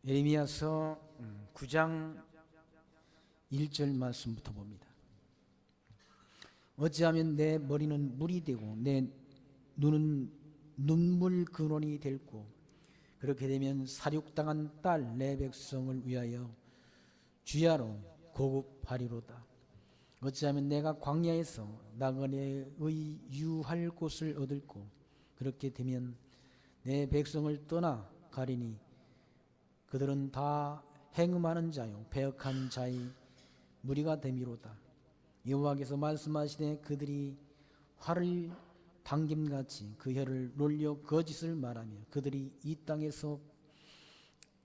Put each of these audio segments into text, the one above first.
예레미야서 9장 1절 말씀부터 봅니다. 어찌하면 내 머리는 물이 되고 내 눈은 눈물 근원이 될고 그렇게 되면 사륙당한 딸 내 백성을 위하여 주야로 고급하리로다. 어찌하면 내가 광야에서 나그네의 유할 곳을 얻을고 그렇게 되면 내 백성을 떠나 가리니 그들은 다 행음하는 자요 배역한 자의 무리가 됨이로다. 여호와께서 말씀하시되 그들이 활을 당김같이 그 혀를 놀려 거짓을 말하며 그들이 이 땅에서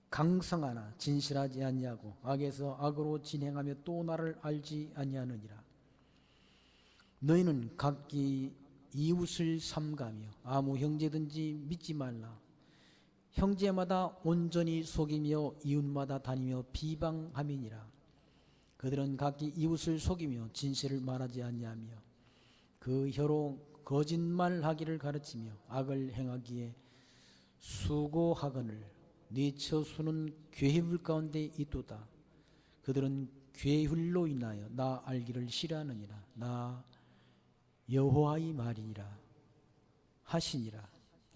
강성하나 진실하지 아니하고 악에서 악으로 진행하며 또 나를 알지 아니하느니라. 너희는 각기 이웃을 삼가며 아무 형제든지 믿지 말라. 형제마다 온전히 속이며 이웃마다 다니며 비방함이니라. 그들은 각기 이웃을 속이며 진실을 말하지 아니하며 그 혀로 거짓말하기를 가르치며 악을 행하기에 수고하거늘 네 처수는 괴물 가운데 있도다. 그들은 괴hul로 인하여 나 알기를 싫어하느니라. 나 여호와의 말이니라 하시니라.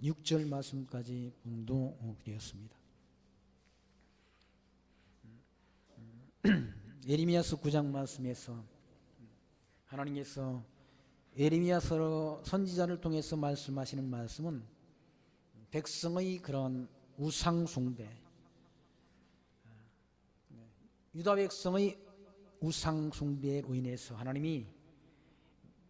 6절 말씀까지 봉독되었습니다. 예레미야서 9장 말씀에서 하나님께서 예레미야서 선지자를 통해서 말씀하시는 말씀은 백성의 그런 우상 숭배, 유다 백성의 우상 숭배로 인해서 하나님이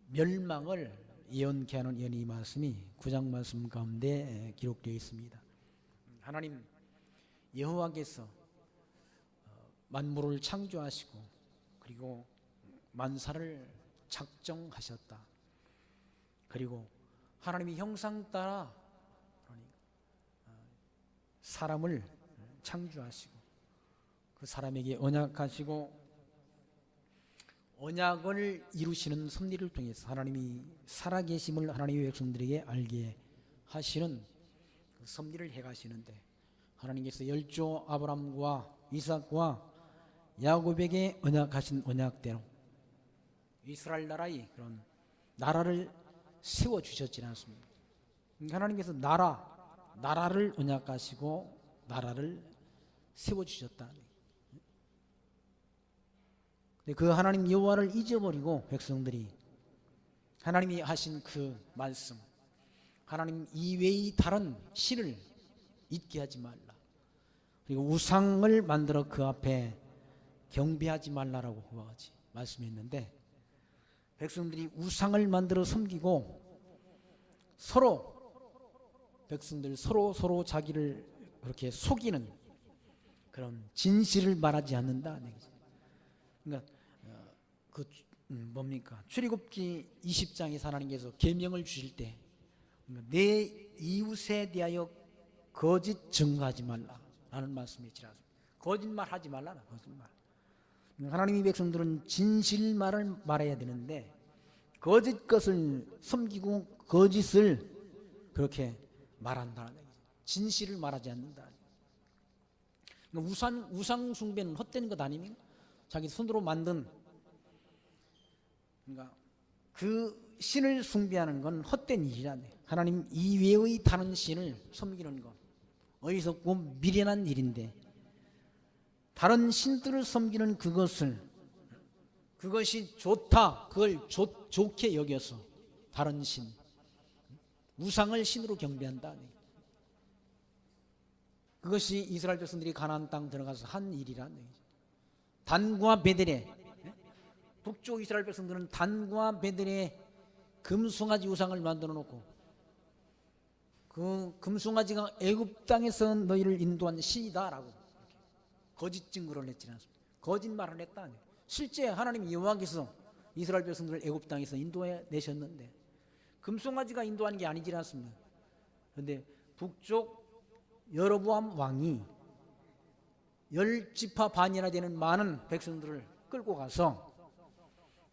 멸망을 예언케 하는 이 말씀이 9장 말씀 가운데 기록되어 있습니다. 하나님 여호와께서 만물을 창조하시고 그리고 만사를 작정하셨다. 그리고 하나님의 형상 따라 사람을 창조하시고 그 사람에게 언약하시고 언약을 이루시는 섭리를 통해서 하나님이 살아계심을 하나님의 백성들에게 알게 하시는 그 섭리를 해가시는데 하나님께서 열조 아브라함과 이삭과 야곱에게 언약하신 언약대로 이스라엘 나라의 그런 나라를 세워주셨지 않습니까? 하나님께서 나라를 언약하시고 나라를 세워주셨다. 근데 그 하나님 여호와를 잊어버리고 백성들이 하나님이 하신 그 말씀, 하나님 이외의 다른 신을 잊게 하지 말라. 그리고 우상을 만들어 그 앞에 경배하지 말라라고 그와 같이 말씀했는데 백성들이 우상을 만들어 섬기고 백성들 서로 자기를 그렇게 속이는 그런 진실을 말하지 않는다. 그러니까 출애굽기 20장에서 하나님께서 계명을 주실 때 내 이웃에 대하여 거짓 증거하지 말라라는 말씀이 있지라. 거짓말하지 말라라. 거짓말. 하나님의 백성들은 진실말을 말해야 되는데 거짓 것을 섬기고 거짓을 그렇게 말한다는 얘기죠. 진실을 말하지 않는다. 우상 숭배는 헛된 것 아닙니까? 자기 손으로 만든 그러니까 그 신을 숭배하는 건 헛된 일이라네. 하나님 이외의 다른 신을 섬기는 건 어리석고 미련한 일인데 다른 신들을 섬기는 그것이 좋다. 그걸 좋게 여겨서 다른 신 우상을 신으로 경배한다. 그것이 이스라엘 백성들이 가나안 땅 들어가서 한 일이라는 얘기죠. 단과 베델에 북쪽 이스라엘 백성들은 단과 베델에 금송아지 우상을 만들어 놓고 그 금송아지가 애굽 땅에서 너희를 인도한 신이다라고 거짓 증거를 냈지 않습니까? 거짓말을 했다. 실제 하나님 여호와께서 이스라엘 백성들을 애굽 땅에서 인도해 내셨는데 금송아지가 인도한 게 아니지 않습니까? 그런데 북쪽 여로보암 왕이 10지파 반이나 되는 많은 백성들을 끌고 가서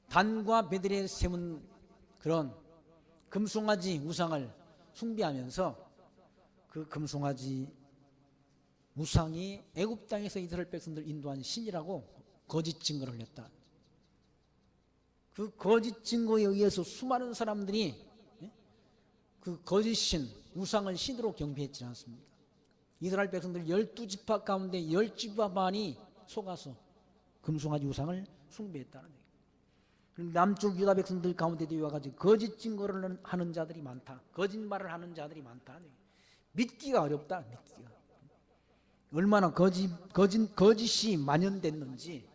단과 베델에 세운 그런 금송아지 우상을 숭배하면서 그 금송아지 우상이 애굽 땅에서 이스라엘 백성들 인도한 신이라고 거짓 증거를 했다. 그 거짓 증거에 의해서 수많은 사람들이 그 거짓 신, 우상을 신으로 경배했지 않습니까? 이스라엘 백성들 12지파 가운데 10지파 반이 속아서 금송아지 우상을 숭배했다는 얘기예요. 남쪽 유다 백성들 가운데도 이와 같이 거짓 증거를 하는 자들이 많다. 거짓말을 하는 자들이 많다. 믿기가 어렵다. 믿기가. 얼마나 거짓이 만연됐는지.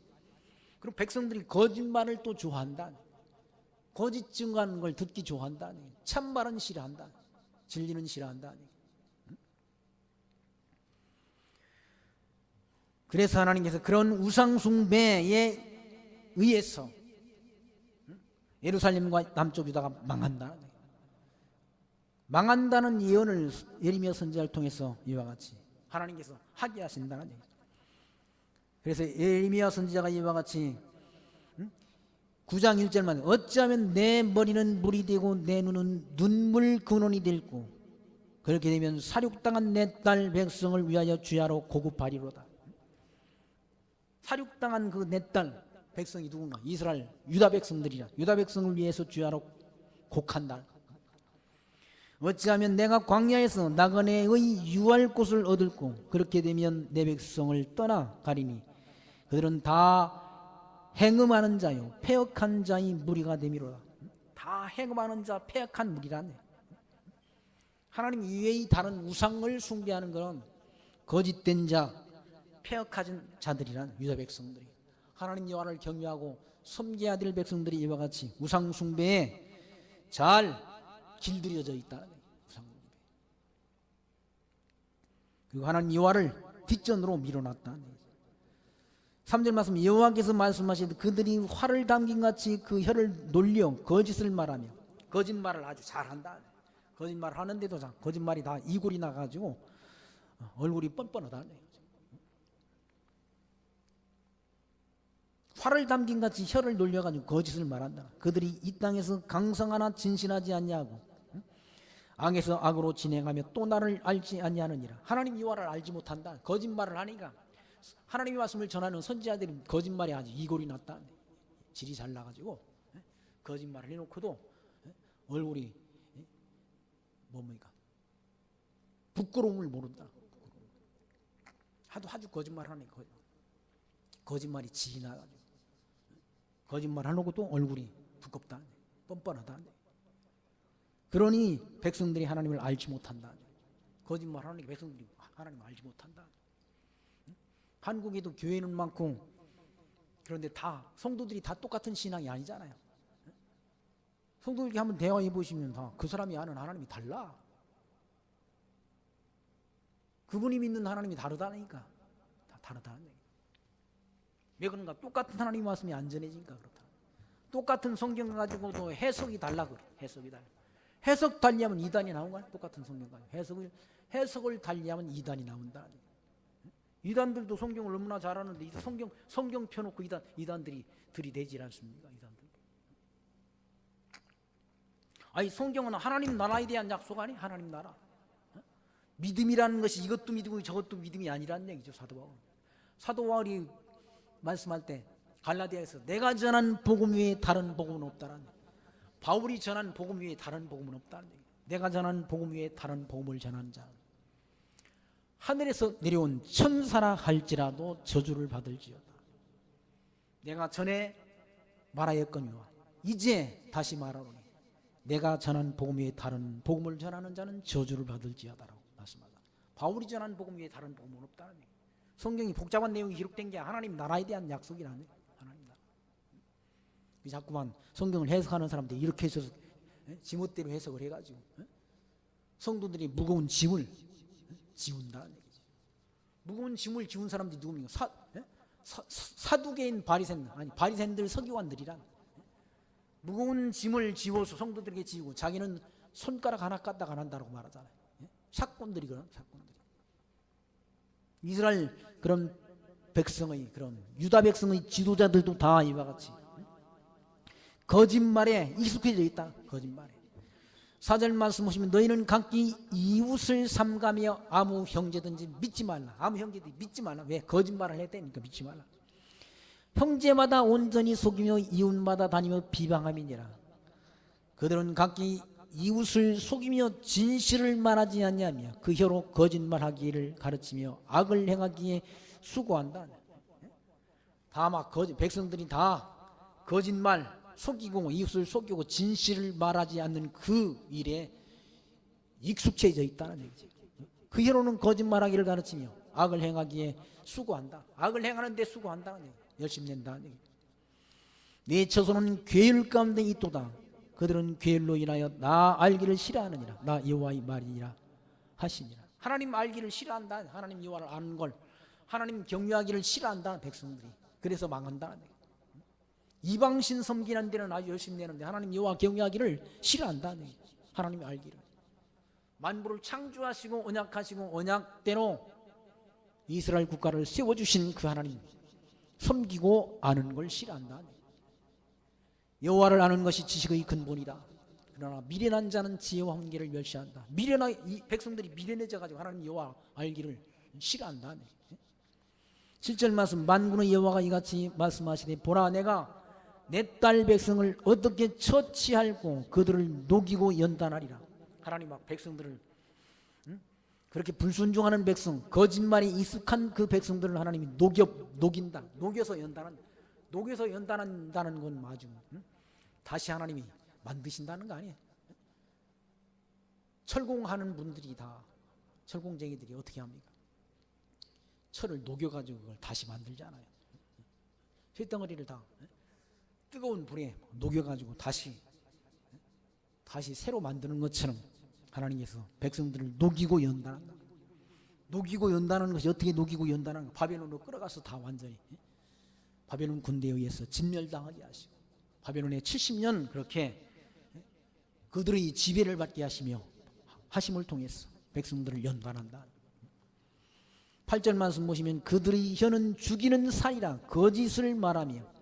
그리고 백성들이 거짓말을 또 좋아한다. 거짓 증거하는 걸 듣기 좋아한다. 참말은 싫어한다. 진리는 싫어한다. 그래서 하나님께서 그런 우상 숭배에 의해서 예루살렘과 남쪽 유다가 망한다. 망한다는 예언을 예레미야 선지자를 통해서 이와 같이 하나님께서 하게 하신다는 얘기죠. 그래서 예레미야 선지자가 이와 같이 9장 1절만 어찌하면 내 머리는 물이 되고 내 눈은 눈물 근원이 될고 그렇게 되면 사륙당한 내 딸 백성을 위하여 주야로 고급하리로다. 사륙당한 그 내 딸 백성이 누군가? 이스라엘 유다 백성들이라. 유다 백성을 위해서 주야로 곡한다. 어찌하면 내가 광야에서 나그네의 유할 곳을 얻을고 그렇게 되면 내 백성을 떠나 가리니 그들은 다 행음하는 자요 패역한 자의 무리가 되미로다. 다 행음하는 자 패역한 무리라네. 하나님 이외의 다른 우상을 숭배하는 것은 거짓된 자 패역한 자들이란 유다 백성들이 하나님 여호와를 경외하고 섬겨야 될 백성들이 이와 같이 우상 숭배에 잘 길들여져 있다. 우상 숭배. 그리고 하나님 여호와를 뒷전으로 밀어놨다. 3절 말씀 여호와께서 말씀하시되 그들이 활을 담긴 같이 그 혀를 놀려 거짓을 말하며 거짓말을 아주 잘한다. 거짓말을 하는데도 거짓말이 다 이골이 나가지고 얼굴이 뻔뻔하다. 활을 담긴 같이 혀를 놀려가지고 거짓을 말한다. 그들이 이 땅에서 강성 하나 진실하지 않냐고 악에서 악으로 진행하며 또 나를 알지 아니하느니라. 하나님 여호와를 알지 못한다. 거짓말을 하니까 하나님의 말씀을 전하는 선지자들이 거짓말이 아주 이골이 났다. 질이 잘 나가지고 거짓말을 해놓고도 얼굴이 뭡니까? 부끄러움을 모른다. 하도 거짓말 하니까 거짓말이 질이 나가지고 거짓말 하놓고도 얼굴이 두껍다. 뻔뻔하다. 그러니 백성들이 하나님을 알지 못한다. 거짓말 하니까 백성들이 하나님을 알지 못한다. 한국에도 교회는 많고 그런데 다 성도들이 다 똑같은 신앙이 아니잖아요. 성도들이 한번 대화해 보시면 다 그 사람이 아는 하나님이 달라. 그분이 믿는 하나님이 다르다니까. 다 다르다는 얘기. 왜 그런가? 똑같은 하나님 말씀이 안 전해지니까 그렇다. 똑같은 성경 가지고도 해석이 달라 그래. 해석이 달라. 해석 달리하면 이단이 나온 거야. 똑같은 성경 가지고 해석을 달리하면 이단이 나온다. 이단들도 성경을 너무나 잘하는데 성경 펴놓고 이단들이 들이대지 않습니까? 이단들. 아니 성경은 하나님 나라에 대한 약속 아니? 하나님 나라. 믿음이라는 것이 이것도 믿음이고 저것도 믿음이 아니라는 얘기죠. 사도 바울. 사도 바울이 말씀할 때 갈라디아에서 내가 전한 복음 외에 다른 복음은 없다라는, 바울이 전한 복음 외에 다른 복음은 없다는 얘기예요. 내가 전한 복음 외에 다른 복음을 전하는 자, 하늘에서 내려온 천사라 할지라도 저주를 받을지어다. 내가 전에 말하였거니와 이제 다시 말하노니 내가 전한 복음 외에 다른 복음을 전하는 자는 저주를 받을지어다라고 말씀하다. 바울이 전한 복음 외에 다른 복음은 없다는 얘기예요. 성경이 복잡한 내용이 기록된 게 하나님 나라에 대한 약속이라네. 하나님 나라. 자꾸만 성경을 해석하는 사람들이 이렇게 해서 지멋대로 해석을 해가지고 성도들이 무거운 짐을 지운다는 얘기죠. 무거운 짐을 지운 사람들이 누굽니까? 사두개인 바리새인, 아니 바리새인들 서기관들이란 무거운 짐을 지워서 성도들에게 지우고 자기는 손가락 하나 까딱 안 한다고 말하잖아요. 사건들이거든, 사건들이. 이스라엘 그런 백성의, 그런 유다 백성의 지도자들도 다 이와 같이 거짓말에 익숙해져 있다. 거짓말에 4절 말씀 보시면 너희는 각기 이웃을 삼가며 아무 형제든지 믿지 말라. 아무 형제든지 믿지 말라. 왜? 거짓말을 했다니까 믿지 말라. 형제마다 온전히 속이며 이웃마다 다니며 비방함이니라. 그들은 각기 이웃을 속이며 진실을 말하지 않냐며 그 혀로 거짓말하기를 가르치며 악을 행하기에 수고한다. 다 막 백성들이 다 거짓말 속이고 이웃을 속이고 진실을 말하지 않는 그 일에 익숙해져 있다는 얘기죠. 그 혀로는 거짓말하기를 가르치며 악을 행하기에 수고한다. 악을 행하는데 수고한다는 얘기죠. 열심히 낸다는 얘기죠. 내 처소는 괴율 가운데 있도다. 그들은 괴율로 인하여 나 알기를 싫어하느니라. 나 여호와의 말이니라 하시니라. 하나님 알기를 싫어한다. 하나님 여호와를 아는 걸, 하나님 경외하기를 싫어한다 백성들이. 그래서 망한다는 얘기죠. 이방신 섬기는 데는 아주 열심히 내는데 하나님 여호와 경외하기를 싫어한다는 얘기죠. 하나님이 알기를. 만물을 창조하시고 언약하시고 언약대로 이스라엘 국가를 세워주신 그 하나님 섬기고 아는 걸 싫어한다. 여호와를 아는 것이 지식의 근본이다. 그러나 미련한 자는 지혜와 훈계를 멸시한다. 이 백성들이 미련해져 가지고 하나님 여호와 알기를 싫어한다. 7절 말씀 만군의 여호와가 이같이 말씀하시되 보라 내가 내 딸 백성을 어떻게 처치할고 그들을 녹이고 연단하리라. 하나님 막 백성들을 그렇게 불순종하는 백성, 거짓말이 익숙한 그 백성들을 하나님이 녹인다. 녹여서 연단한다는 건 맞죠. 다시 하나님이 만드신다는 거 아니에요. 철공하는 분들이 다 철공쟁이들이 어떻게 합니까? 철을 녹여가지고 그걸 다시 만들잖아요. 쇳덩어리를 다 뜨거운 불에 녹여가지고 다시 새로 만드는 것처럼 하나님께서 백성들을 녹이고 연단한다. 녹이고 연단하는 것이 어떻게 녹이고 연단하는 가 바벨론으로 끌어가서 다 완전히 바벨론 군대에 의해서 진멸당하게 하시고 바벨론에 70년 그렇게 그들의 지배를 받게 하시며 하심을 통해서 백성들을 연단한다. 8절 말씀 보시면 그들의 혀는 죽이는 살이라 거짓을 말하며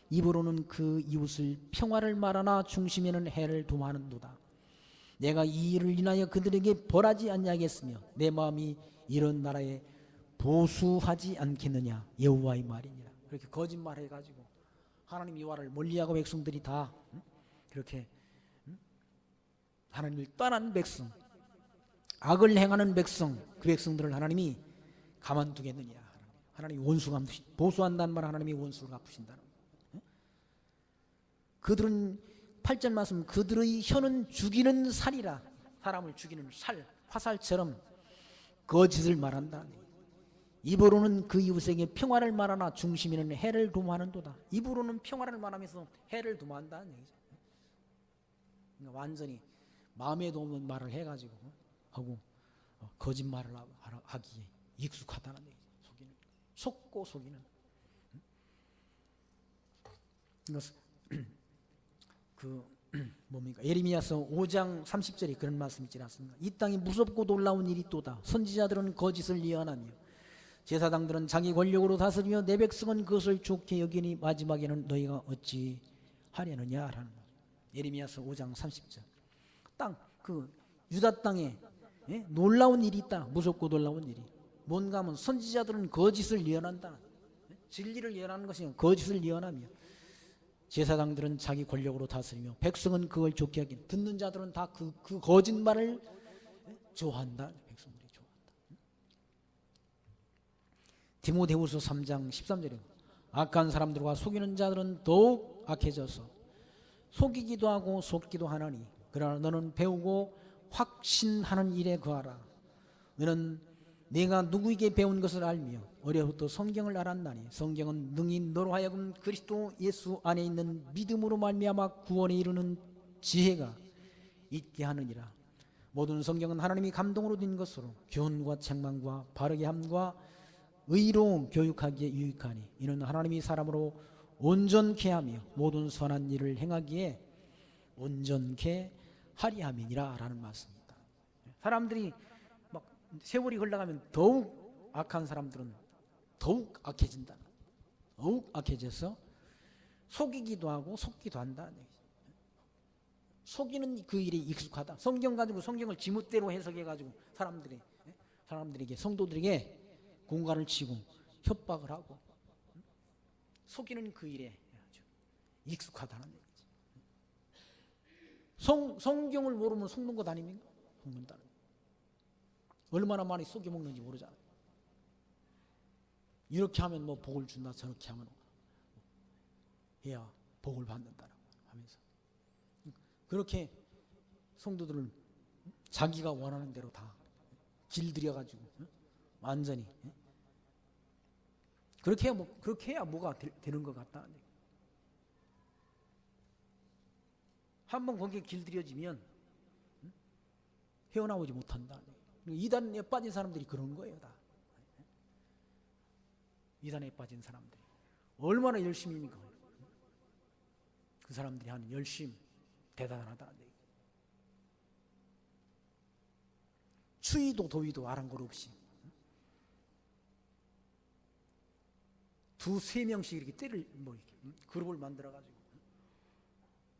입으로는 그 이웃을 평화를 말하나 중심에는 해를 도모하는도다. 내가 이 일을 인하여 그들에게 벌하지 아니하겠으며 내 마음이 이런 나라에 보수하지 않겠느냐 여호와의 말이니라. 그렇게 거짓말해가지고 하나님 여호와를 멀리하고 백성들이 다 그렇게 하나님을 떠난 백성, 악을 행하는 백성, 그 백성들을 하나님이 가만두겠느냐. 하나님이 원수 갚으시, 보수한다는 말 하나님이 원수를 갚으신다는 거. 그들은 8절 말씀 그들의 혀는 죽이는 살이라. 사람을 죽이는 살, 화살처럼 거짓을 말한다. 입으로는 그 이웃에게 평화를 말하나 중심에는 해를 도모하는도다. 입으로는 평화를 말하면서 해를 도모한다는 얘기죠. 그러니까 완전히 마음에 도는 말을 해가지고 하고 거짓말을 하기에 익숙하다는 얘기죠. 속고 속이는. 뭡니까? 예레미야서 5장 30절에 그런 말씀이 있지 않습니까? 이 땅이 무섭고 놀라운 일이 또다. 선지자들은 거짓을 예언하며 제사장들은 자기 권력으로 다스리며 내 백성은 그것을 좋게 여기니 마지막에는 너희가 어찌 하려느냐 라는 말. 예레미야서 5장 30절. 유다 땅에 놀라운 일이 있다. 무섭고 놀라운 일이. 뭔가 하면 선지자들은 거짓을 예언한다. 진리를 예언하는 것이 거짓을 예언하며 제사장들은 자기 권력으로 다스리며 백성은 그걸 좋게 하긴 듣는 자들은 다 그 거짓말을 좋아한다. 백성들이 좋아한다. 디모데후서 3장 13절에 악한 사람들과 속이는 자들은 더욱 악해져서 속이기도 하고 속기도 하나니 그러나 너는 배우고 확신하는 일에 거하라. 너는 내가 누구에게 배운 것을 알며 어려부터 성경을 알았나니 성경은 능히 너로 하여금 그리스도 예수 안에 있는 믿음으로 말미암아 구원에 이르는 지혜가 있게 하느니라. 모든 성경은 하나님이 감동으로 된 것으로 교훈과 책망과 바르게 함과 의로 교육하기에 유익하니 이는 하나님이 사람으로 온전케 하며 모든 선한 일을 행하기에 온전케 하리 함이니라 라는 말씀입니다. 사람들이 막 세월이 흘러가면 더욱 악한 사람들은 더욱 악해진다. 더욱 악해져서 속이기도 하고 속기도 한다. 속이는 그 일에 익숙하다. 성경 가지고 성경을 지멋대로 해석해 가지고 사람들에게 성도들에게 공갈을 치고 협박을 하고 속이는 그 일에 아주 익숙하다는 얘기지. 성경을 모르면 속는 것 아닙니까? 속는다는. 얼마나 많이 속여 먹는지 모르잖아요. 이렇게 하면 뭐 복을 준다, 저렇게 하면 해야 복을 받는다라고 하면서 그렇게 성도들을 자기가 원하는 대로 다 길들여가지고 완전히 그렇게 해야 뭐가 되는 것 같다. 한번 거기에 길들여지면 헤어나오지 못한다. 이단에 빠진 사람들이 그런 거예요, 다. 이단에 빠진 사람들이 얼마나 열심입니까? 그 사람들이 하는 열심 대단하다. 추위도 더위도 아랑곳 없이 두세 명씩 이렇게 때를 이렇게 그룹을 만들어 가지고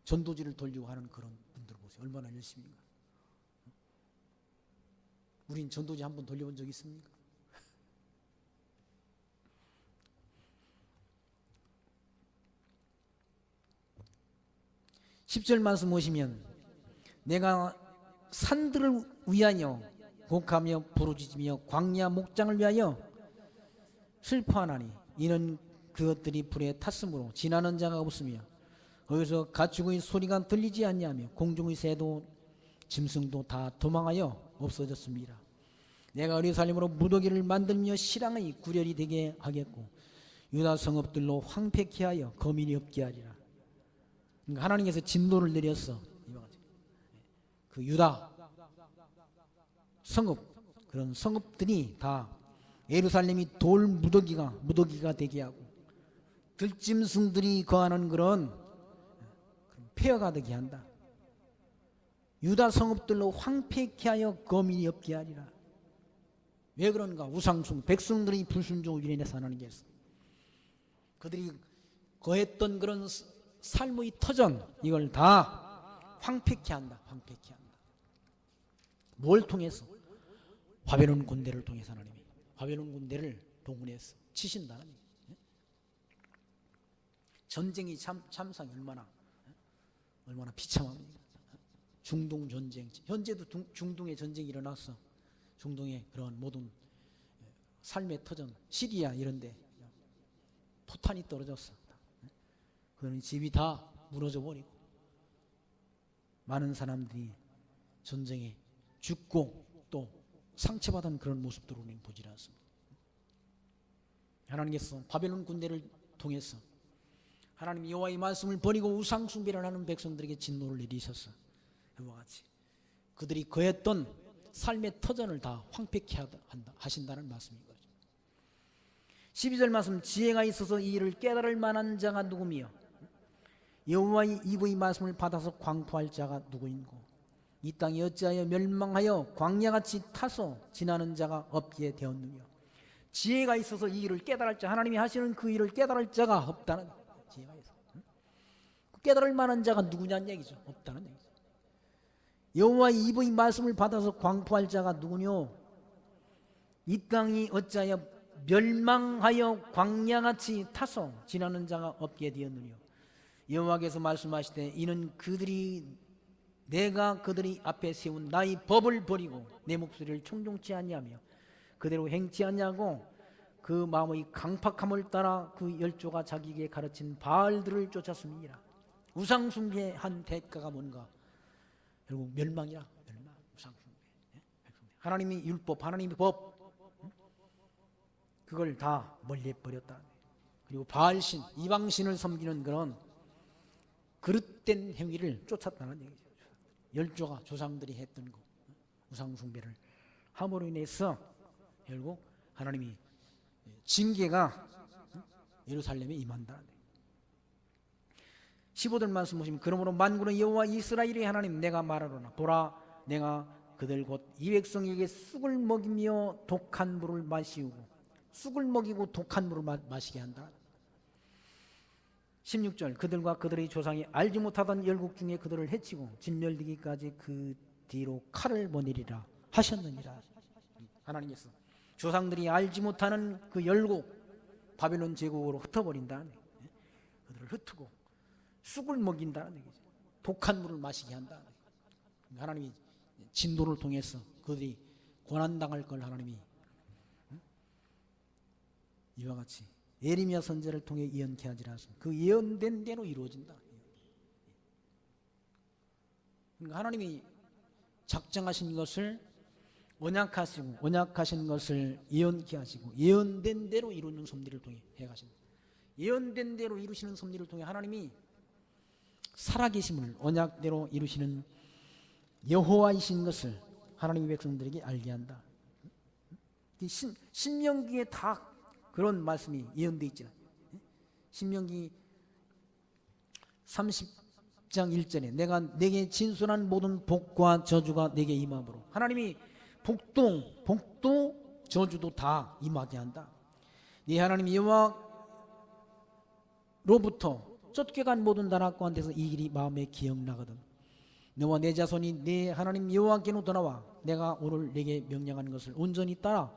전도지를 돌리고 하는 그런 분들 보세요. 얼마나 열심인가. 우린 전도지 한번 돌려본 적 있습니까? (10절) 말씀 보시면 내가 산들을 위하여 곡하며 부르짖으며 광야 목장을 위하여 슬퍼하나니 이는 그것들이 불에 탔으므로 지나는 자가 없으며 거기서 가축의 소리가 들리지 않냐며 공중의 새도 짐승도 다 도망하여 없어졌습니다. 내가 예루살렘으로 무더기를 만들며 실랑의 구렬이 되게 하겠고 유다 성읍들로 황폐케 하여 거민이 없게 하리라. 그러니까 하나님께서 진노를 내렸어. 그 유다 성읍, 그런 성읍들이 다 예루살렘이 돌 무더기가 되게 하고 들짐승들이 거하는 그런 폐허가 되게 한다. 유다 성읍들로 황폐케 하여 거민이 없게 하리라. 왜 그런가? 우상숭, 백성들이 불순종을 인해서 하나님께서 그들이 거했던 그런 삶의 터전, 이걸 다 황폐케 한다. 황폐케 한다. 뭘 통해서? 바벨론 군대를 통해서 하나님이 바벨론 군대를 동원해서 치신다는 얘기예요. 전쟁이 참상이 얼마나 비참합니까? 중동 전쟁, 현재도 중동에 전쟁이 일어났어. 중동의 그런 모든 삶의 터전, 시리아 이런데 포탄이 떨어졌어. 그런 집이 다 무너져 버리고 많은 사람들이 전쟁에 죽고 또 상처받은 그런 모습들을 우리는 보지 않습니다. 하나님께서 바벨론 군대를 통해서 하나님 여호와의 말씀을 버리고 우상 숭배를 하는 백성들에게 진노를 내리셨어. 그와 같이 그들이 거했던 삶의 터전을 다 황폐케 하신다는 말씀인 거죠. 12절 말씀, 지혜가 있어서 이 일을 깨달을 만한 자가 누구며 여호와의 입의 말씀을 받아서 광포할 자가 누구인고 이 땅이 어찌하여 멸망하여 광야같이 타서 지나는 자가 없게 되었느냐. 지혜가 있어서 이 일을 깨달을 자, 하나님이 하시는 그 일을 깨달을 자가 없다는 지혜가 있어. 깨달을 만한 자가 누구냐는 얘기죠. 없다는 얘기죠. 여호와의 입의 말씀을 받아서 광포할 자가 누구뇨? 이 땅이 어찌하여 멸망하여 광야같이 타서 지나는 자가 없게 되었느냐. 여호와께서 말씀하시되 이는 내가 그들이 앞에 세운 나의 법을 버리고 내 목소리를 청종치 아니하며 그대로 행치 아니하고 그 마음의 강팍함을 따라 그 열조가 자기에게 가르친 바알들을 쫓았음이니라. 우상 숭배한 대가가 뭔가? 결국 멸망이야. 멸망. 우상 숭배. 하나님의 율법, 하나님의 법, 그걸 다 멀리 버렸다. 그리고 바알신, 이방신을 섬기는 그런 그릇된 행위를 쫓았다는 얘기죠. 열조가 조상들이 했던 거, 우상 숭배를 함으로 인해서 결국 하나님이 징계가 예루살렘에 임한다. 15절 말씀 보시면 그러므로 만군의 여호와 이스라엘의 하나님 내가 말하노라 보라 내가 그들 곧 이 백성에게 쑥을 먹이며 독한 물을 마시우고 쑥을 먹이고 독한 물을 마시게 한다. 16절 그들과 그들의 조상이 알지 못하던 열국 중에 그들을 해치고 진멸되기까지 그 뒤로 칼을 보내리라 하셨느니라. 하나님께서 조상들이 알지 못하는 그 열국 바벨론 제국으로 흩어버린다. 그들을 흩고 쑥을 먹인다는 얘기죠. 독한 물을 마시게 한다. 하나님이 진도를 통해서 그들이 고난당할 걸 하나님이 이와 같이 예레미야 선지자를 통해 예언케 하지라 하셨습니다. 그 예언된 대로 이루어진다. 그러니까 하나님이 작정하신 것을 언약하시고 언약하신 것을 예언케 하시고 예언된 대로 이루는 섭리를 통해 해가십니다. 예언된 대로 이루시는 섭리를 통해 하나님이 살아계심을 언약대로 이루시는 여호와이신 것을 하나님의 백성들에게 알게 한다. 신명기에 다 그런 말씀이 예언되어 있잖아요. 신명기 30장 1절에 내가 내게 진술한 모든 복과 저주가 내게 임함으로 하나님이 복도 저주도 다 임하게 한다. 네 하나님 여호와로부터 쫓겨간 모든 나라 가운데서 이 일이 마음에 기억나거든. 너와 내 자손이 네 하나님 여호와께로 돌아와 내가 오늘 내게 명령하는 것을 온전히 따라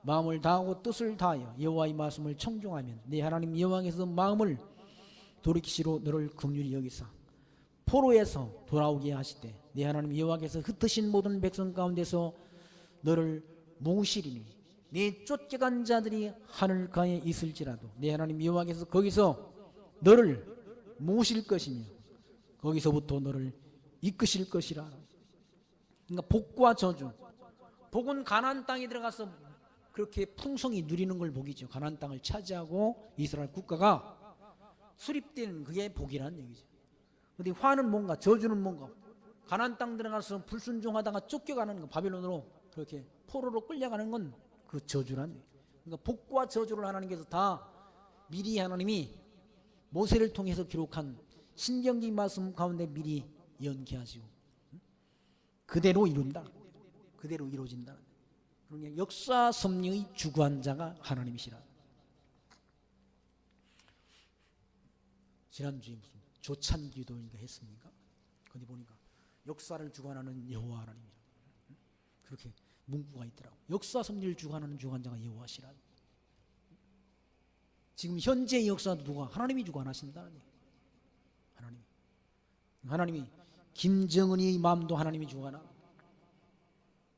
마음을 다하고 뜻을 다하여 여호와의 말씀을 청종하면 네 하나님 여호와께서 마음을 돌이키시로 너를 긍휼히 여기사 포로에서 돌아오게 하시되 네 하나님 여호와께서 흩으신 모든 백성 가운데서 너를 모으시리니 네 쫓겨간 자들이 하늘가에 있을지라도 네 하나님 여호와께서 거기서 너를 모으실 것이며 거기서부터 너를 이끄실 것이라. 그러니까 복과 저주. 복은 가나안 땅에 들어가서 그렇게 풍성히 누리는 걸 복이죠. 가나안 땅을 차지하고 이스라엘 국가가 수립된 그게 복이라는 얘기죠. 근데 화는 뭔가, 저주는 뭔가, 가나안 땅 들어가서 불순종하다가 쫓겨가는 거, 바벨론으로 그렇게 포로로 끌려가는 건 그 저주라는 얘기죠. 그러니까 복과 저주를 하나님께서 다 미리 하나님이 모세를 통해서 기록한 신명기 말씀 가운데 미리 연기하시고 그대로 이룬다. 그대로 이루어진다. 그러니까 역사 섭리의 주관자가 하나님이시라. 지난주에 무슨 조찬 기도인가 했습니까? 거기 보니까 역사를 주관하는 여호와 하나님이라. 그렇게 문구가 있더라고. 역사 섭리를 주관하는 주관자가 여호와시라. 지금 현재의 역사도 누가? 하나님이 주관하신다는 얘기예요. 하나님이 김정은의 마음도 하나님이 주관하고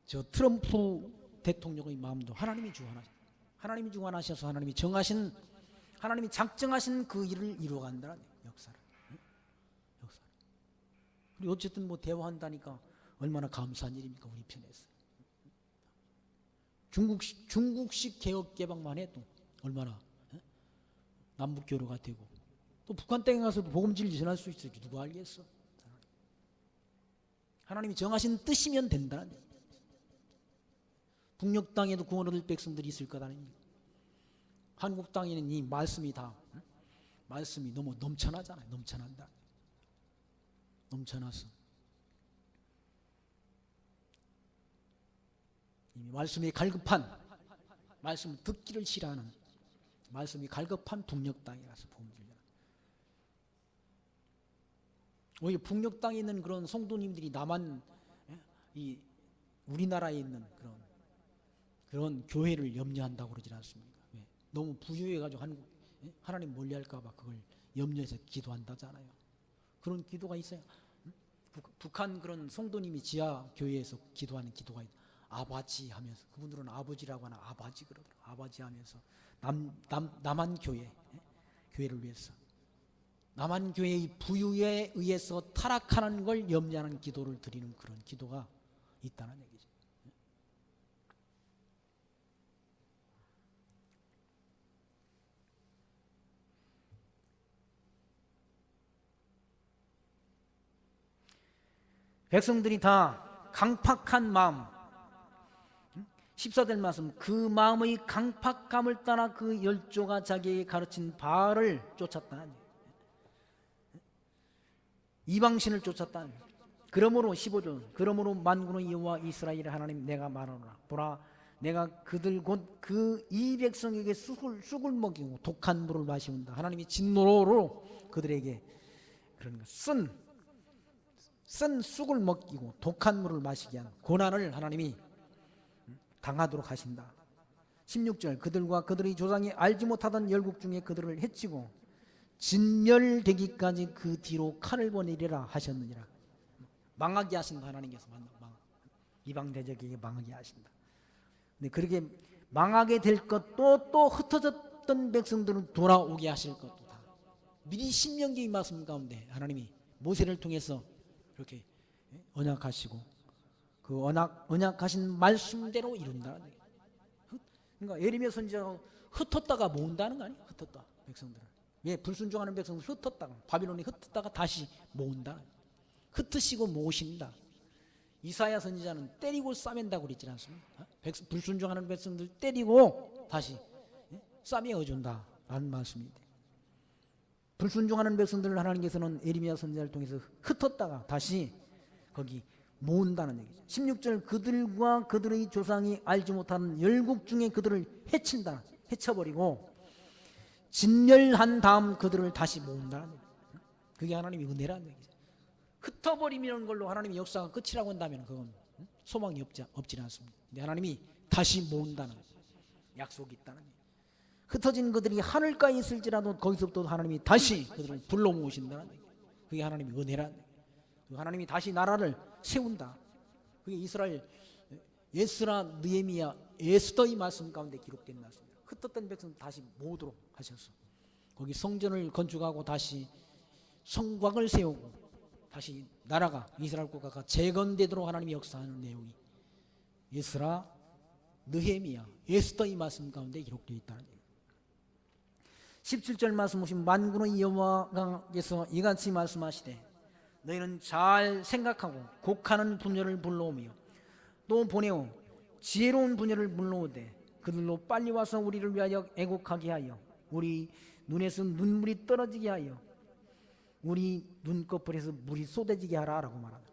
저 트럼프 대통령의 마음도 하나님이 주관하셔. 하나님이 주관하셔서 하나님이 정하신, 하나님이 작정하신 그 일을 이루어간다는 역사를. 역사를. 우리 어쨌든 뭐 대화한다니까 얼마나 감사한 일입니까? 우리 편에서. 중국식 개혁 개방만 해도 얼마나 남북 교류가 되고 또 북한 땅에 가서도 복음진리 전할 수 있을지 누가 알겠어? 하나님이 정하신 뜻이면 된다는 얘기예요. 북녘 땅에도 구원 얻을 백성들이 있을 거다는 얘기예요. 한국 땅에는 이 말씀이 다 말씀이 너무 넘쳐나잖아요. 넘쳐난다. 넘쳐나서 이 말씀이 갈급한, 말씀 듣기를 싫어하는 말씀이 갈급한 북녘 땅이라서 복음진리. 오히려 북녘 땅에 있는 그런 성도님들이 남한 이 우리나라에 있는 그런 교회를 염려한다고 그러지 않습니까? 왜? 너무 부유해가지고 하나님 멀리할까봐 그걸 염려해서 기도한다잖아요. 그런 기도가 있어요. 북한 그런 성도님이 지하 교회에서 기도하는 기도가 있어요. 아바지 하면서, 그분들은 아버지라고 하나 아바지 그러더라고요. 아바지 하면서 남한 교회를 위해서, 남한 교회의 부유에 의해서 타락하는 걸 염려하는 기도를 드리는 그런 기도가 있다는 얘기죠. 백성들이 다 강팍한 마음, 14절 말씀, 그 마음의 강팍함을 따라 그 열조가 자기에게 가르친 바알을 쫓았다. 이방신을 쫓았다. 그러므로 15절, 그러므로 만군의 여호와 이스라엘의 하나님 내가 말하노라. 보라, 내가 그들 곧 그 이 백성에게 쑥을 먹이고 독한 물을 마시운다. 하나님이 진노로 그들에게 그런 쓴 쑥을 먹이고 독한 물을 마시게 한 고난을 하나님이 당하도록 하신다. 16절 그들과 그들의 조상이 알지 못하던 열국 중에 그들을 해치고 진멸되기까지 그 뒤로 칼을 보내리라 하셨느니라. 망하게 하신다. 하나님께서 이방 대적에게 망하게 하신다. 근데 그렇게 망하게 될 것도 또 흩어졌던 백성들을 돌아오게 하실 것도 다 미리 신명기의 말씀 가운데 하나님이 모세를 통해서 그렇게 언약하시고 그 언약하신 말씀대로 이룬다. 그러니까 예레미야 선지자가 흩었다가 모은다는 거 아니에요? 흩었다 백성들을. 왜? 불순종하는 백성들 흩었다가 바빌론이 흩었다가 다시 모은다. 흩으시고 모으신다. 이사야 선지자는 때리고 싸맨다고 그랬지 않습니까? 불순종하는 백성들 때리고 다시 싸매어준다 라는 말씀입니다. 불순종하는 백성들을 하나님께서는 예레미야 선지자를 통해서 흩었다가 다시 거기 모은다는 얘기죠. 16절 그들과 그들의 조상이 알지 못하는 열국 중에 그들을 해친다. 해쳐버리고 진멸한 다음 그들을 다시 모은다는 얘기죠. 그게 하나님의 은혜라는 얘기죠. 흩어버리는 걸로 하나님의 역사가 끝이라고 한다면 그건 소망이 없지는 않습니다. 근데 하나님이 다시 모은다는 약속이 있다는 얘기죠. 흩어진 그들이 하늘가에 있을지라도 거기서부터 하나님이 다시 그들을 불러 모으신다는 얘기죠. 그게 하나님의 은혜라는 얘기죠. 하나님이 다시 나라를 세운다. 그게 이스라엘 에스라, 느헤미야, 에스더의 말씀 가운데 기록된 말씀입니다. 흩었던 백성 다시 모으도록 하셔서 거기 성전을 건축하고 다시 성곽을 세우고 다시 나라가 이스라엘 국가가 재건되도록 하나님이 역사하는 내용이 에스라, 느헤미야, 에스더의 말씀 가운데 기록되어 있다는 얘기입니다. 17절 말씀 보시면 만군의 여호와께서 이같이 말씀하시되 너희는 잘 생각하고 곡하는 분야를 불러오며 또 보내어 지혜로운 분야를 불러오되 그들로 빨리 와서 우리를 위하여 애곡하게 하여 우리 눈에서 눈물이 떨어지게 하여 우리 눈꺼풀에서 물이 쏟아지게 하라라고 말합니다.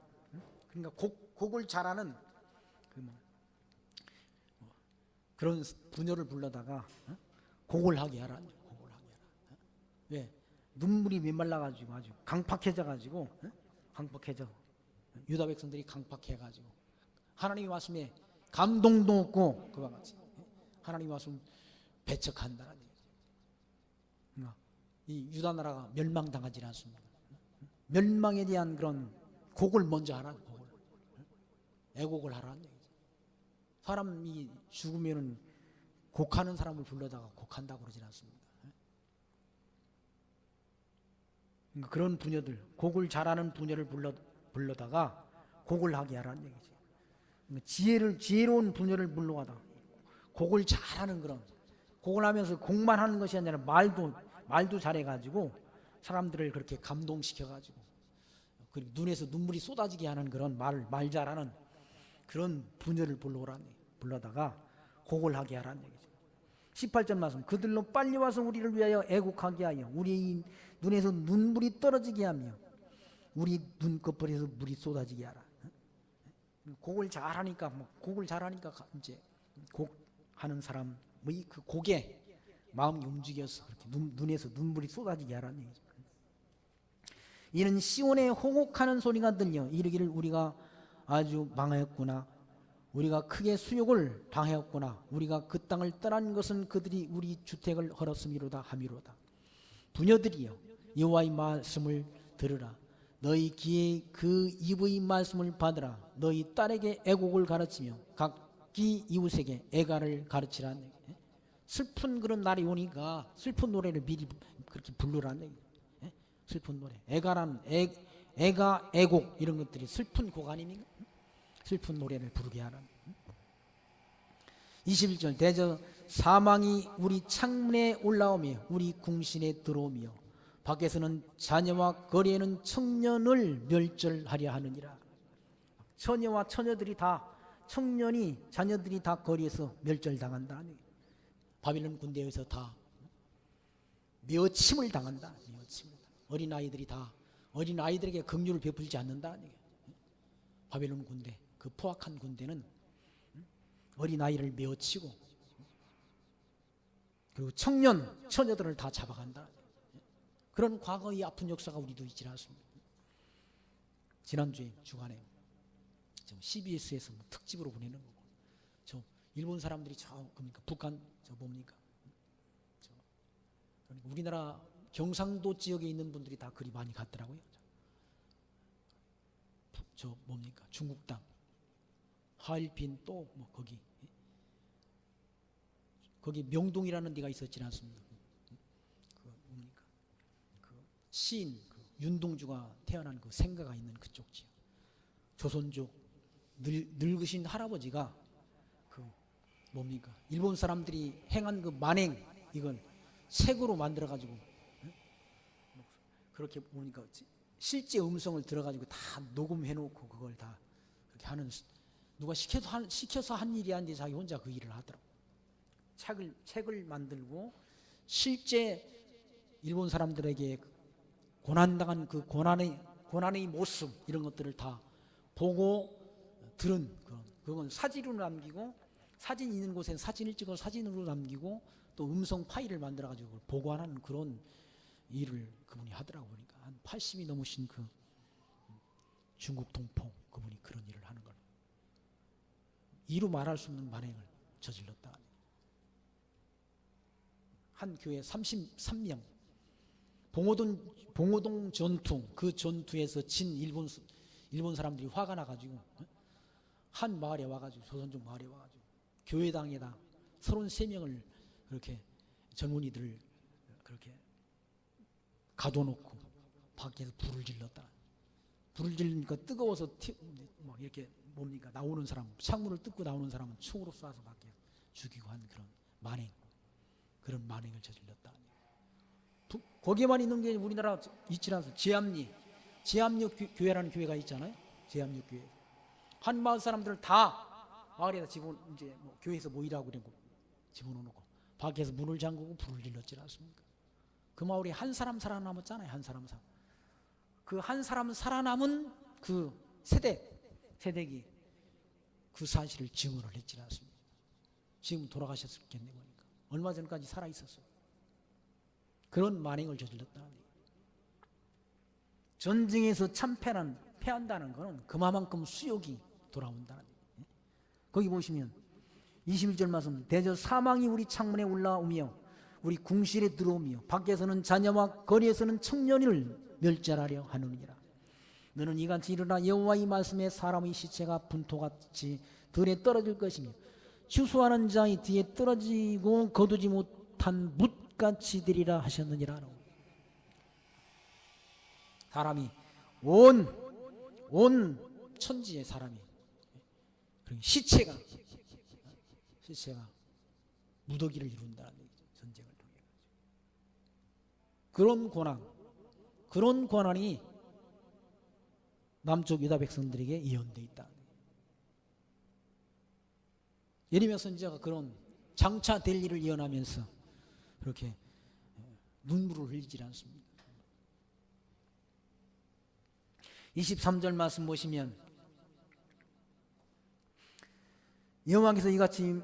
그러니까 곡을 잘하는 그런 분야를 불러다가 곡을 하게 하라. 곡을 하게 하라. 왜? 눈물이 메말라가지고 아주 강팍해져가지고 강팍해져. 유다 백성들이 강팍해가지고 하나님의 말씀에 감동도 없고 그와 같이 하나님의 말씀 배척한다는 얘기죠. 이 유다 나라가 멸망당하지 않습니다. 멸망에 대한 그런 곡을 먼저 하라는 곡을 애곡을 하라는 얘기죠. 사람이 죽으면은 곡하는 사람을 불러다가 곡한다고 그러지 않습니다. 그런 부녀들, 곡을 잘하는 부녀를 불러다가 곡을 하게 하라는 얘기죠. 지혜로운 부녀를 불러와다. 곡을 잘하는 그런, 곡을 하면서 곡만 하는 것이 아니라 말도 잘해가지고 사람들을 그렇게 감동시켜가지고 그리고 눈에서 눈물이 쏟아지게 하는 그런 말 잘하는 그런 부녀를 불러다가 곡을 하게 하라는 얘기죠. 18절 말씀 그들로 빨리 와서 우리를 위하여 애곡하게 하여 우리 눈에서 눈물이 떨어지게 하며 우리 눈꺼풀에서 물이 쏟아지게 하라. 곡을 잘하니까 이제 곡하는 사람의 그 곡에 마음이 움직여서 그렇게 눈에서 눈물이 쏟아지게 하라는 얘기죠. 이는 시온에 호곡하는 소리가 들려 이르기를 우리가 아주 망하였구나. 우리가 크게 수욕을 당하였구나. 우리가 그 땅을 떠난 것은 그들이 우리 주택을 헐었음이로다 하미로다. 부녀들이여 여호와의 말씀을 들으라. 너희 귀에 그 입의 말씀을 받으라. 너희 딸에게 애곡을 가르치며 각기 이웃에게 애가를 가르치라. 슬픈 그런 날이 오니까 슬픈 노래를 미리 그렇게 부르라는 얘기예요. 슬픈 노래. 애가 애곡 이런 것들이 슬픈 곡 아닙니까? 슬픈 노래를 부르게 하라는. 21절 대저 사망이 우리 창문에 올라오며 우리 궁신에 들어오며 밖에서는 자녀와 거리에는 청년을 멸절하려 하느니라. 처녀와 처녀들이 다 자녀들이 다 거리에서 멸절당한다. 바빌론 군대에서 다 묘침을 당한다. 어린아이들에게 긍휼을 베풀지 않는다. 바빌론 군대, 그 포악한 군대는 어린아이를 메어치고 그리고 청년, 처녀들을 다 잡아간다. 그런 과거의 아픈 역사가 우리도 있지 않습니다. 지난주에 주간에 CBS에서 특집으로 보내는 거고, 저 일본 사람들이 그러니까 북한 뭡니까? 그러니까 우리나라 경상도 지역에 있는 분들이 다 그리 많이 갔더라고요. 뭡니까? 중국 땅, 하얼빈 또 거기 명동이라는 데가 있었지 않습니까? 뭡니까? 시인 윤동주가 태어난 그 생가가 있는 그쪽 지역. 조선족 늙으신 할아버지가 뭡니까? 일본 사람들이 행한 그 만행 이걸 책으로 만들어 가지고 그렇게 뭡니까? 실제 음성을 들어가지고 다 녹음해 놓고 그걸 다 그렇게 하는, 누가 시켜서 한 일이 아닌데 자기 혼자 그 일을 하더라고. 책을 만들고 실제 일본 사람들에게 고난당한 그 고난의 모습 이런 것들을 다 보고 들은 그건 사진으로 남기고, 사진 있는 곳엔 사진을 찍어 사진으로 남기고 또 음성 파일을 만들어 가지고 보관하는 그런 일을 그분이 하더라고. 보니까 한 80이 넘으신 그 중국 동포 그분이 그런 일을 하는 걸 이루 말할 수 없는 만행을 저질렀다. 한 교회 33명 봉오동 전투, 그 전투에서 진 일본 사람들이 화가 나가지고 한 마을에 와가지고, 조선족 마을에 와가지고 교회당에다 33명을 그렇게 젊은이들을 그렇게 가둬놓고 밖에서 불을 질렀다. 불을 지르니까 뜨거워서 막 이렇게 뭡니까? 나오는 사람, 창문을 뜯고 나오는 사람은 총으로 쏴서 밖에 죽이고 한 그런 만행, 그런 만행을 저질렀다. 거기에만 있는 게 우리나라 있지 않아서 제암역 교회라는 교회가 있잖아요. 제암역 교회. 한 마을 사람들을 다 마을에다 이제 교회에서 모이라고 그러고 집어넣고 밖에서 문을 잠그고 불을 질렀지 않습니까? 그 마을에 한 사람 살아남았잖아요. 한 사람. 그 한 사람 살아남은 그 세댁이 그 사실을 증언을 했지 않습니까? 지금 돌아가셨겠네 보니까. 얼마 전까지 살아 있었어요. 그런 만행을 저질렀다. 전쟁에서 패한다는 것은 그만큼 수욕이 돌아온다는 얘기예요. 거기 보시면 21절 말씀, 대저 사망이 우리 창문에 올라오며 우리 궁실에 들어오며 밖에서는 자녀와 거리에서는 청년을 멸절하려 하느니라. 너는 이같이 일어나 여호와의 말씀에 사람의 시체가 분토같이 들에 떨어질 것이며 추수하는 자의 뒤에 떨어지고 거두지 못한 뭇같이 되리라 하셨느니라. 사람이 온 천지의 사람이 시체가 무더기를 이룬다는 얘기죠. 전쟁을 통해 그런 고난이 남쪽 유다 백성들에게 예언되어 있다. 예레미야 선지자가 그런 장차 될 일을 예언하면서 그렇게 눈물을 흘리지 않습니다. 23절 말씀 보시면 여호와께서 이같이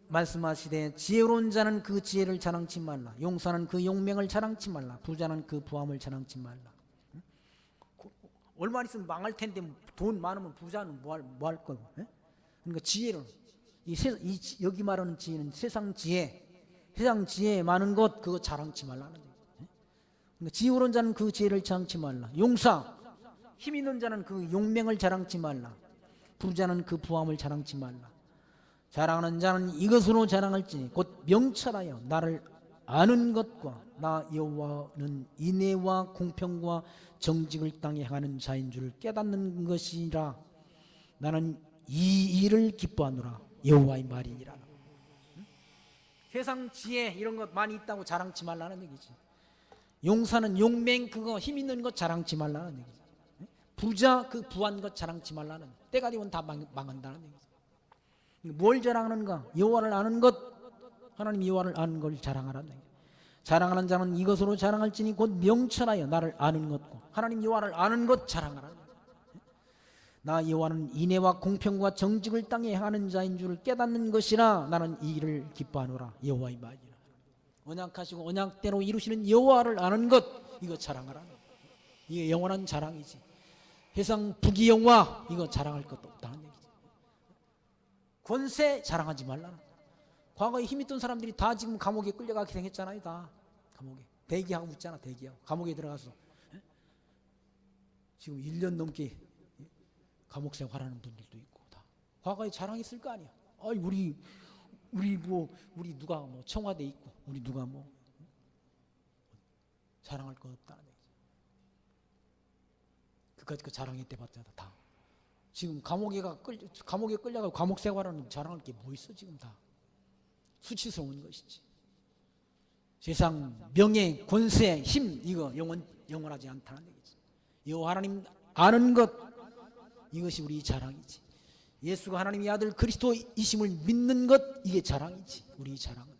말씀하시되 지혜로운 자는 그 지혜를 자랑치 말라, 용사는 그 용맹을 자랑치 말라, 부자는 그 부함을 자랑치 말라. 얼마 있으면 망할 텐데 돈 많으면 부자는 뭐 할 거고. 그러니까 지혜를 여기 말하는 지혜는 세상 지혜 많은 것 그거 자랑치 말라는 얘기예요. 그러니까 지혜로운 자는 그 지혜를 자랑치 말라, 용사 힘 있는 자는 그 용맹을 자랑치 말라, 부자는 그 부함을 자랑치 말라. 자랑하는 자는 이것으로 자랑할지니 곧 명철하여 나를 아는 것과 나 여호와는 인애와 공평과 정직을 땅에 행하는 자인 줄 깨닫는 것이라. 나는 이 일을 기뻐하노라. 여호와의 말이니라. 세상 지혜 이런 것 많이 있다고 자랑치 말라는 얘기지. 용사는 용맹 그거 힘 있는 것 자랑치 말라는 얘기지. 부자 그 부한 것 자랑치 말라는, 때가 되면 다 망한다는 얘기지. 뭘 자랑하는가? 여호와를 아는 것, 하나님 여호와를 아는 걸 자랑하라는 얘기예요. 자랑하는 자는 이것으로 자랑할지니 곧 명철하여 나를 아는 것과 하나님 여호와를 아는 것 자랑하라는 얘기예요. 나 여호와는 인애와 공평과 정직을 땅에 행하는 자인 줄을 깨닫는 것이라. 나는 이 일을 기뻐하노라. 여호와의 말이라. 언약하시고 언약대로 이루시는 여호와를 아는 것, 이거 자랑하라. 이게 영원한 자랑이지. 세상 부귀 영화 이거 자랑할 것도 없다는 얘기지. 권세 자랑하지 말라. 과거에 힘 있던 사람들이 다 지금 감옥에 끌려가게 생겼잖아요. 다 감옥에 대기하고 있잖아. 대기하고 감옥에 들어가서 지금 1년 넘게 감옥 생활하는 분들도 있고. 다 과거에 자랑했을 거 아니야. 아이 우리 누가 뭐 청와대 있고 우리 누가 뭐 자랑할 것 없다. 그까짓 그 자랑했대 봤자 다 지금 감옥에 끌려가고 감옥 생활하는 자랑할 게 뭐 있어. 지금 다 수치스러운 것이지. 세상 명예 권세 힘 이거 영원하지 않다는 얘기지. 여호와 하나님 아는 것, 이것이 우리 자랑이지. 예수가 하나님의 아들 그리스도이심을 믿는 것, 이게 자랑이지. 우리 자랑은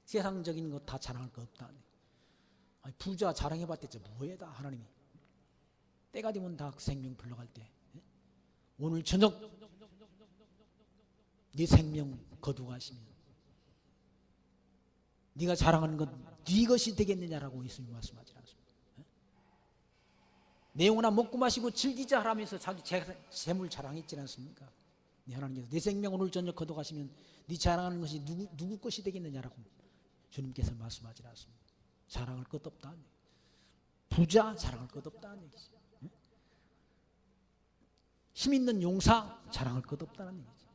세상적인 것 다 자랑할 것 없다. 아니, 부자 자랑해봤댔지 뭐해. 다 하나님이 때가 되면 다 생명 불러갈 때 오늘 저녁 네 생명 거두가시면 네가 자랑하는 것 네 것이 되겠느냐라고 예수님 말씀하지 않습니까? 내 영혼아 먹고 마시고 즐기자 하라면서 자기 재물 자랑했지 않습니까? 네 하나님께서 내 생명 오늘 저녁 거두가시면 네 자랑하는 것이 누구 것이 되겠느냐라고 주님께서 말씀하지 않습니까? 자랑할 것 없다. 부자 자랑할 것 없다는 얘기지. 힘 있는 용사 자랑할 것 없다는 얘기지.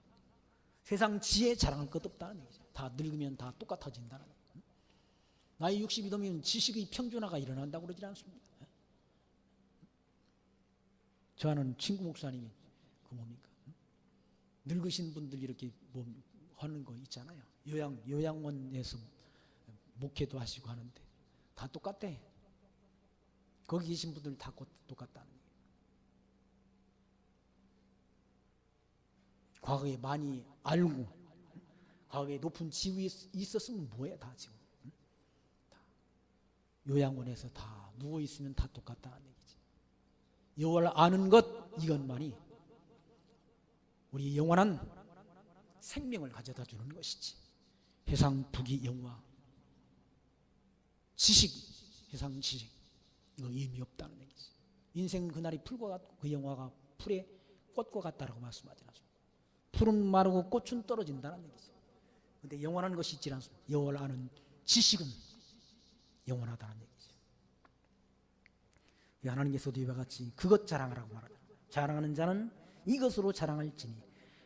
세상 지혜 자랑할 것 없다는 얘기지. 다 늙으면 다 똑같아진다는 얘기지. 나이 60이 넘으면 지식의 평준화가 일어난다고 그러지 않습니까? 저 아는 친구 목사님이 그 뭡니까? 늙으신 분들 이렇게 뭐 하는 거 있잖아요. 요양원에서 목회도 하시고 하는데 다 똑같대. 거기 계신 분들 다 똑같다는 얘기예요. 과거에 많이 알고 과거에 높은 지위에 있었으면 뭐해. 다 지금 다 요양원에서 다 누워있으면 다 똑같다는 얘기지. 여호와를 아는 것, 이것만이 우리 영원한 생명을 가져다 주는 것이지. 세상 부귀 영화 지식, 세상 지식 이거 의미 없다는 얘기지. 인생 그날이 풀과 같고 그 영화가 풀의 꽃과 같다라고 말씀하지 않습니까? 풀은 마르고 꽃은 떨어진다는 얘기지. 그런데 영원한 것이 있지 않습니까? 여호와를 아는 지식은 영원하다는 얘기죠. 하나님께서도 이와 같이 그것 자랑하라고 말하죠. 자랑하는 자는 이것으로 자랑할지니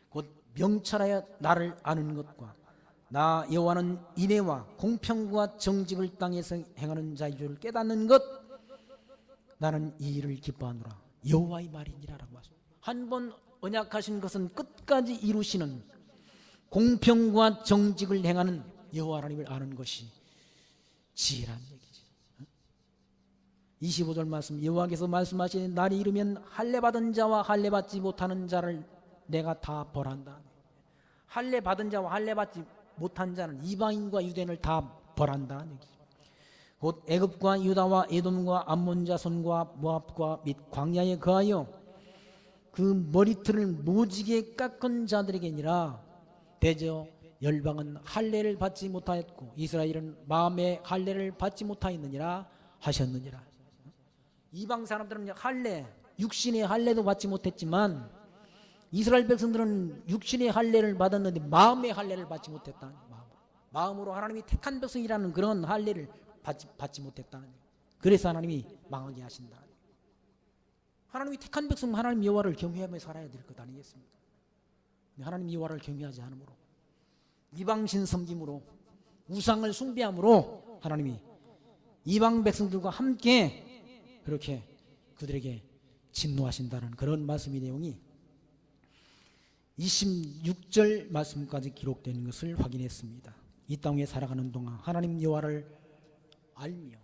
곧 명철하여 나를 아는 것과 나 여호와는 인애와 공평과 정직을 땅에서 행하는 자인 줄 깨닫는 것, 나는 이 일을 기뻐하노라. 여호와의 말이니라라고 말씀합니다. 한 번 언약하신 것은 끝까지 이루시는 공평과 정직을 행하는 여호와 하나님을 아는 것이 지혜란 얘기지. 25절 말씀, 여호와께서 말씀하시는 날이 이르면 할례 받은 자와 할례 받지 못하는 자를 내가 다 벌한다. 할례 받은 자와 할례 받지 못한 자는 이방인과 유대인을 다 벌한다는 얘기죠. 곧 애굽과 유다와 에돔과 암몬 자손과 모압과 및 광야에 거하여 그 머리털을 모지게 깎은 자들에게니라. 대저 열방은 할례를 받지 못하였고 이스라엘은 마음의 할례를 받지 못하였느니라 하셨느니라. 이방 사람들은 할례, 육신의 할례도 받지 못했지만 이스라엘 백성들은 육신의 할례를 받았는데 마음의 할례를 받지 못했다. 마음으로 하나님이 택한 백성이라는 그런 할례를 받지 못했다는. 그래서 하나님이 망하게 하신다. 하나님이 택한 백성, 하나님 여호와를 경외하며 살아야 될 것 아니겠습니까? 하나님 여호와를 경외하지 않으므로, 이방신 섬김으로, 우상을 숭배함으로 하나님이 이방 백성들과 함께 그렇게 그들에게 진노하신다는 그런 말씀의 내용이 26절 말씀까지 기록된 것을 확인했습니다. 이 땅에 살아가는 동안 하나님 여호와를 알며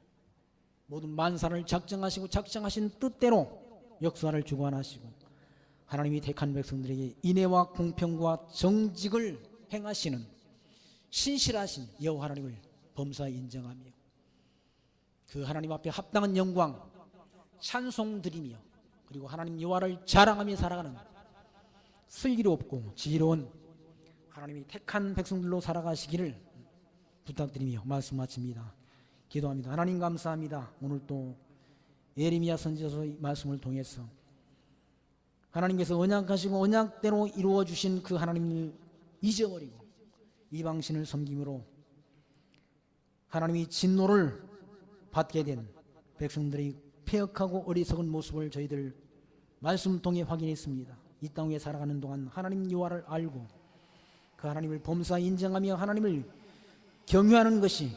모든 만사를 작정하시고 작정하신 뜻대로 역사를 주관하시고 하나님이 택한 백성들에게 인애와 공평과 정직을 행하시는 신실하신 여호와 하나님을 범사에 인정하며 그 하나님 앞에 합당한 영광 찬송 드리며 그리고 하나님 여호와를 자랑하며 살아가는 슬기롭고 지혜로운 하나님이 택한 백성들로 살아가시기를 부탁드리며 말씀 마칩니다. 기도합니다. 하나님 감사합니다. 오늘 또 예레미야 선지자서의 말씀을 통해서 하나님께서 언약하시고 언약대로 이루어 주신 그 하나님을 잊어버리고 이방신을 섬김으로 하나님이 진노를 받게 된 백성들의 폐역하고 어리석은 모습을 저희들 말씀 통해 확인했습니다. 이 땅 위에 살아가는 동안 하나님 여호와를 알고 그 하나님을 범사 인정하며 하나님을 경외하는 것이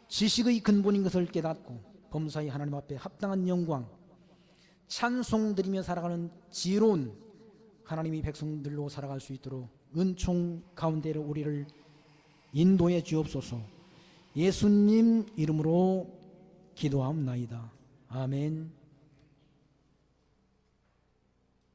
지식의 근본인 것을 깨닫고 범사의 하나님 앞에 합당한 영광 찬송 드리며 살아가는 지혜로운 하나님의 백성들로 살아갈 수 있도록 은총 가운데로 우리를 인도해 주옵소서. 예수님 이름으로 기도하옵나이다. 아멘.